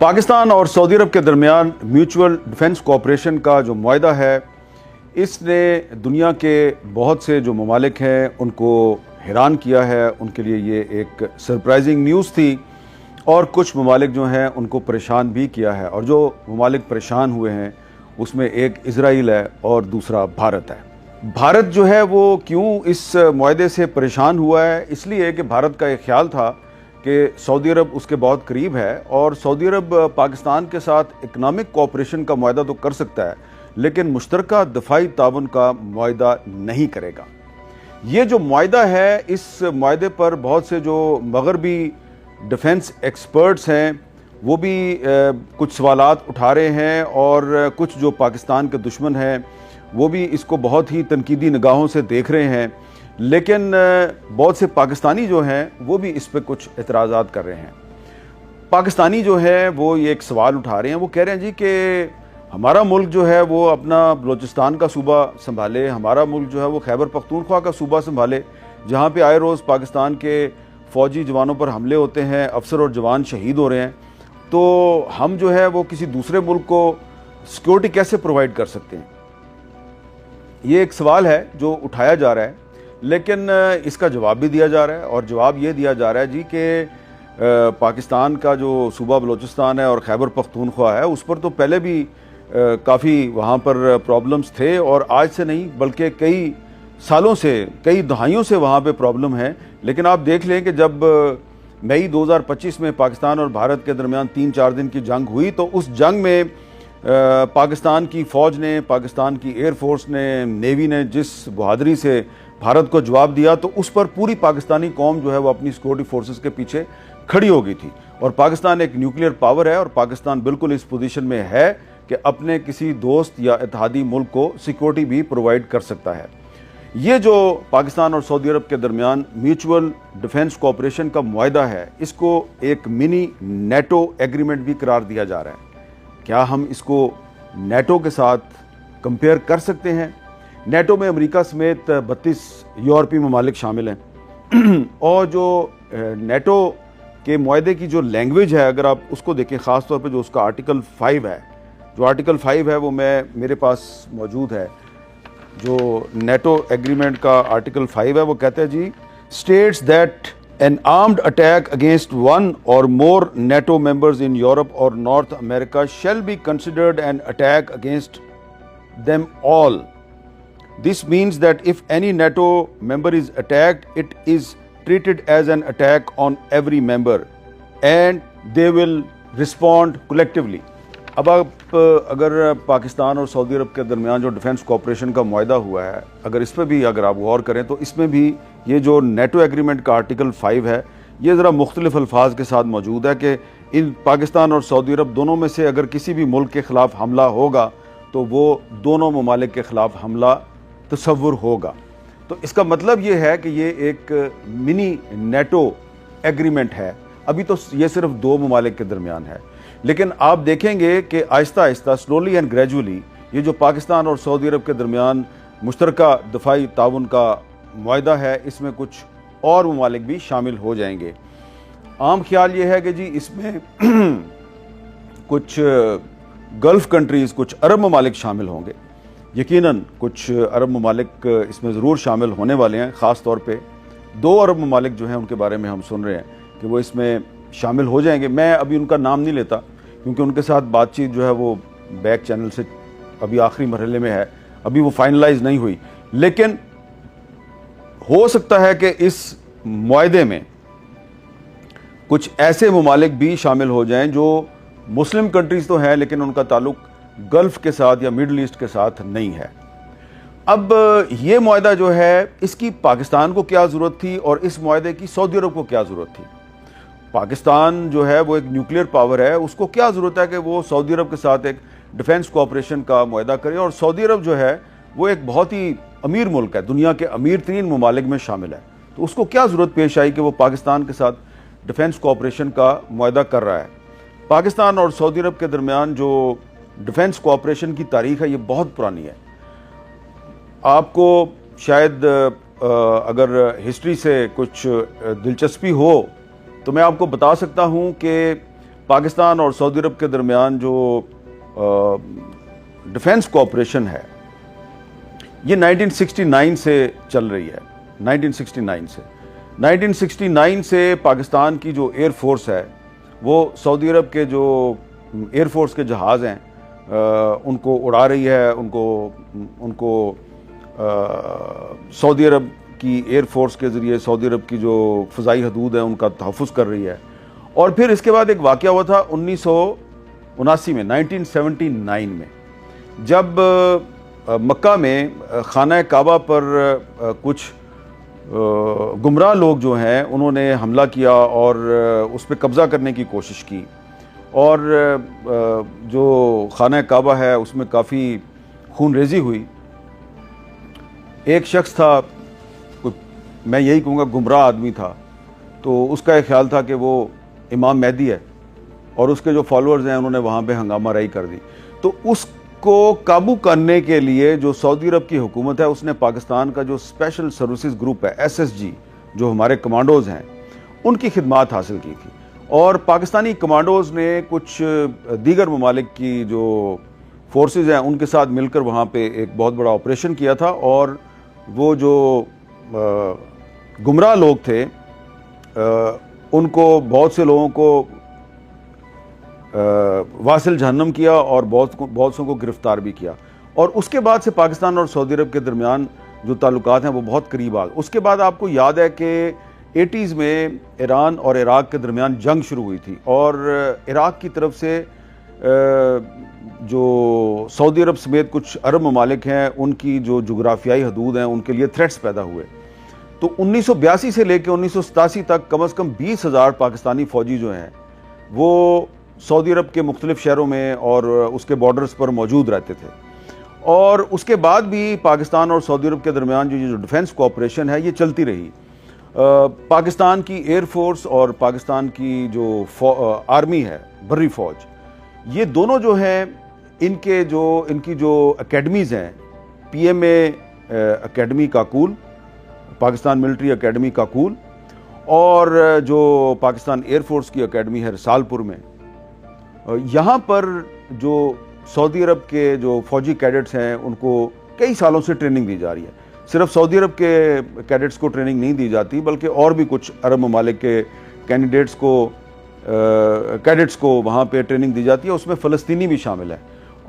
پاکستان اور سعودی عرب کے درمیان میوچول ڈیفنس کوآپریشن کا جو معاہدہ ہے اس نے دنیا کے بہت سے جو ممالک ہیں ان کو حیران کیا ہے. ان کے لیے یہ ایک سرپرائزنگ نیوز تھی اور کچھ ممالک جو ہیں ان کو پریشان بھی کیا ہے. اور جو ممالک پریشان ہوئے ہیں اس میں ایک اسرائیل ہے اور دوسرا بھارت ہے. بھارت جو ہے وہ کیوں اس معاہدے سے پریشان ہوا ہے؟ اس لیے کہ بھارت کا ایک خیال تھا کہ سعودی عرب اس کے بہت قریب ہے اور سعودی عرب پاکستان کے ساتھ اکنامک کوآپریشن کا معاہدہ تو کر سکتا ہے لیکن مشترکہ دفاعی تعاون کا معاہدہ نہیں کرے گا. یہ جو معاہدہ ہے اس معاہدے پر بہت سے جو مغربی ڈیفنس ایکسپرٹس ہیں وہ بھی کچھ سوالات اٹھا رہے ہیں اور کچھ جو پاکستان کے دشمن ہیں وہ بھی اس کو بہت ہی تنقیدی نگاہوں سے دیکھ رہے ہیں. لیکن بہت سے پاکستانی جو ہیں وہ بھی اس پہ کچھ اعتراضات کر رہے ہیں. پاکستانی جو ہے وہ یہ ایک سوال اٹھا رہے ہیں، وہ کہہ رہے ہیں جی کہ ہمارا ملک جو ہے وہ اپنا بلوچستان کا صوبہ سنبھالے، ہمارا ملک جو ہے وہ خیبر پختونخوا کا صوبہ سنبھالے جہاں پہ آئے روز پاکستان کے فوجی جوانوں پر حملے ہوتے ہیں، افسر اور جوان شہید ہو رہے ہیں. تو ہم جو ہے وہ کسی دوسرے ملک کو سیکورٹی کیسے پرووائڈ کر سکتے ہیں؟ یہ ایک سوال ہے جو اٹھایا جا رہا ہے لیکن اس کا جواب بھی دیا جا رہا ہے. اور جواب یہ دیا جا رہا ہے جی کہ پاکستان کا جو صوبہ بلوچستان ہے اور خیبر پختونخوا ہے اس پر تو پہلے بھی کافی وہاں پر پرابلمز تھے اور آج سے نہیں بلکہ کئی سالوں سے، کئی دہائیوں سے وہاں پہ پرابلم ہیں. لیکن آپ دیکھ لیں کہ جب مئی 2025 میں پاکستان اور بھارت کے درمیان 3-4 دن کی جنگ ہوئی تو اس جنگ میں پاکستان کی فوج نے، پاکستان کی ایئر فورس نے، نیوی نے جس بہادری سے بھارت کو جواب دیا تو اس پر پوری پاکستانی قوم جو ہے وہ اپنی سیکورٹی فورسز کے پیچھے کھڑی ہو گئی تھی. اور پاکستان ایک نیوکلیئر پاور ہے اور پاکستان بالکل اس پوزیشن میں ہے کہ اپنے کسی دوست یا اتحادی ملک کو سیکورٹی بھی پرووائڈ کر سکتا ہے. یہ جو پاکستان اور سعودی عرب کے درمیان میوچول ڈیفنس کوآپریشن کا معاہدہ ہے اس کو ایک منی نیٹو ایگریمنٹ بھی قرار دیا جا رہا ہے. کیا ہم اس کو نیٹو کے ساتھ کمپیئر کر سکتے ہیں؟ نیٹو میں امریکہ سمیت 32 یورپی ممالک شامل ہیں اور جو نیٹو کے معاہدے کی جو لینگویج ہے اگر آپ اس کو دیکھیں، خاص طور پہ جو اس کا آرٹیکل 5 ہے، جو آرٹیکل 5 ہے وہ میرے پاس موجود ہے. جو نیٹو ایگریمنٹ کا آرٹیکل 5 ہے وہ کہتے ہیں جی states that an armed attack against one or more NATO members in Europe or North America shall be considered an attack against them all. This means that if any NATO member is attacked, it is treated as an attack on every member and they will respond collectively. اب آپ اگر پاکستان اور سعودی عرب کے درمیان جو defence cooperation کا معاہدہ ہوا ہے اگر اس پہ بھی اگر آپ غور کریں تو اس میں بھی یہ جو نیٹو ایگریمنٹ کا آرٹیکل 5 ہے یہ ذرا مختلف الفاظ کے ساتھ موجود ہے کہ ان پاکستان اور سعودی عرب دونوں میں سے اگر کسی بھی ملک کے خلاف حملہ ہوگا تو وہ دونوں ممالک کے خلاف حملہ تصور ہوگا. تو اس کا مطلب یہ ہے کہ یہ ایک منی نیٹو ایگریمنٹ ہے. ابھی تو یہ صرف 2 ممالک کے درمیان ہے لیکن آپ دیکھیں گے کہ آہستہ آہستہ سلولی اینڈ گریجولی یہ جو پاکستان اور سعودی عرب کے درمیان مشترکہ دفاعی تعاون کا معاہدہ ہے اس میں کچھ اور ممالک بھی شامل ہو جائیں گے. عام خیال یہ ہے کہ جی اس میں کچھ گلف کنٹریز، کچھ عرب ممالک شامل ہوں گے. یقیناً کچھ عرب ممالک اس میں ضرور شامل ہونے والے ہیں. خاص طور پہ 2 عرب ممالک جو ہیں ان کے بارے میں ہم سن رہے ہیں کہ وہ اس میں شامل ہو جائیں گے. میں ابھی ان کا نام نہیں لیتا کیونکہ ان کے ساتھ بات چیت جو ہے وہ بیک چینل سے ابھی آخری مرحلے میں ہے، ابھی وہ فائنلائز نہیں ہوئی. لیکن ہو سکتا ہے کہ اس معاہدے میں کچھ ایسے ممالک بھی شامل ہو جائیں جو مسلم کنٹریز تو ہیں لیکن ان کا تعلق گلف کے ساتھ یا مڈل ایسٹ کے ساتھ نہیں ہے. اب یہ معاہدہ جو ہے اس کی پاکستان کو کیا ضرورت تھی اور اس معاہدے کی سعودی عرب کو کیا ضرورت تھی؟ پاکستان جو ہے وہ ایک نیوکلیئر پاور ہے، اس کو کیا ضرورت ہے کہ وہ سعودی عرب کے ساتھ ایک ڈیفنس کوآپریشن کا معاہدہ کرے؟ اور سعودی عرب جو ہے وہ ایک بہت ہی امیر ملک ہے، دنیا کے امیر ترین ممالک میں شامل ہے. تو اس کو کیا ضرورت پیش آئی کہ وہ پاکستان کے ساتھ ڈیفنس کوآپریشن کا معاہدہ کر رہا ہے؟ پاکستان اور سعودی عرب کے درمیان جو ڈیفنس کوآپریشن کی تاریخ ہے یہ بہت پرانی ہے. آپ کو شاید اگر ہسٹری سے کچھ دلچسپی ہو تو میں آپ کو بتا سکتا ہوں کہ پاکستان اور سعودی عرب کے درمیان جو ڈیفنس کوآپریشن ہے یہ 1969 سے چل رہی ہے. 1969 سے پاکستان کی جو ایئر فورس ہے وہ سعودی عرب کے جو ایئر فورس کے جہاز ہیں ان کو اڑا رہی ہے، ان کو سعودی عرب کی ایئر فورس کے ذریعے سعودی عرب کی جو فضائی حدود ہیں ان کا تحفظ کر رہی ہے. اور پھر اس کے بعد ایک واقعہ ہوا تھا 1979 میں 1979 میں جب مکہ میں خانہ کعبہ پر کچھ گمراہ لوگ جو ہیں انہوں نے حملہ کیا اور اس پہ قبضہ کرنے کی کوشش کی، اور جو خانہ کعبہ ہے اس میں کافی خون ریزی ہوئی. ایک شخص تھا، میں یہی کہوں گا گمراہ آدمی تھا، تو اس کا ایک خیال تھا کہ وہ امام مہدی ہے اور اس کے جو فالوورز ہیں انہوں نے وہاں پہ ہنگامہ رائی کر دی. تو اس کو قابو کرنے کے لیے جو سعودی عرب کی حکومت ہے اس نے پاکستان کا جو اسپیشل سروسز گروپ ہے SSG، جو ہمارے کمانڈوز ہیں، ان کی خدمات حاصل کی تھی. اور پاکستانی کمانڈوز نے کچھ دیگر ممالک کی جو فورسز ہیں ان کے ساتھ مل کر وہاں پہ ایک بہت بڑا آپریشن کیا تھا، اور وہ جو گمراہ لوگ تھے ان کو بہت سے لوگوں کو واصل جہنم کیا اور بہت سو کو گرفتار بھی کیا. اور اس کے بعد سے پاکستان اور سعودی عرب کے درمیان جو تعلقات ہیں وہ بہت قریب آ گئے. اس کے بعد آپ کو یاد ہے کہ 80s میں ایران اور عراق کے درمیان جنگ شروع ہوئی تھی، اور عراق کی طرف سے جو سعودی عرب سمیت کچھ عرب ممالک ہیں ان کی جو جغرافیائی حدود ہیں ان کے لیے تھریٹس پیدا ہوئے. تو 1982 سے لے کے 1987 تک کم از کم 20,000 پاکستانی فوجی جو ہیں وہ سعودی عرب کے مختلف شہروں میں اور اس کے بارڈرز پر موجود رہتے تھے. اور اس کے بعد بھی پاکستان اور سعودی عرب کے درمیان جو ڈیفنس کوآپریشن ہے یہ چلتی رہی. پاکستان کی ایئر فورس اور پاکستان کی جو آرمی ہے، بری فوج، یہ دونوں جو ہیں ان کی جو اکیڈمیز ہیں، PMA academy Kakul, Pakistan military academy Kakul, اور جو پاکستان ایئر فورس کی اکیڈمی ہے رسالپور میں، یہاں پر جو سعودی عرب کے جو فوجی کیڈٹس ہیں ان کو کئی سالوں سے ٹریننگ دی جا رہی ہے. صرف سعودی عرب کے کیڈٹس کو ٹریننگ نہیں دی جاتی بلکہ اور بھی کچھ عرب ممالک کے کیڈٹس کو وہاں پہ ٹریننگ دی جاتی ہے. اس میں فلسطینی بھی شامل ہیں،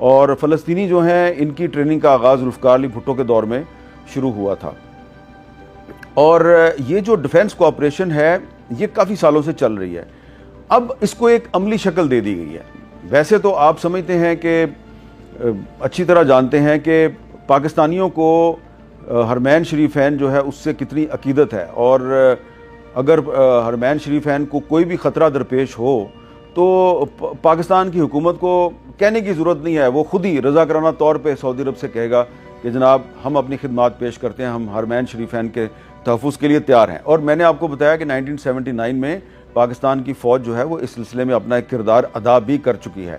اور فلسطینی جو ہیں ان کی ٹریننگ کا آغاز ذوالفقار علی بھٹو کے دور میں شروع ہوا تھا. اور یہ جو ڈیفنس کوآپریشن ہے یہ کافی سالوں سے چل رہی ہے. اب اس کو ایک عملی شکل دے دی گئی ہے. ویسے تو آپ سمجھتے ہیں کہ اچھی طرح جانتے ہیں کہ پاکستانیوں کو حرمین شریفین جو ہے اس سے کتنی عقیدت ہے، اور اگر حرمین شریفین کو کوئی بھی خطرہ درپیش ہو تو پاکستان کی حکومت کو کہنے کی ضرورت نہیں ہے، وہ خود ہی رضاکارانہ طور پہ سعودی عرب سے کہے گا کہ جناب ہم اپنی خدمات پیش کرتے ہیں، ہم حرمین شریفین کے تحفظ کے لیے تیار ہیں. اور میں نے آپ کو بتایا کہ 1979 میں پاکستان کی فوج جو ہے وہ اس سلسلے میں اپنا ایک کردار ادا بھی کر چکی ہے.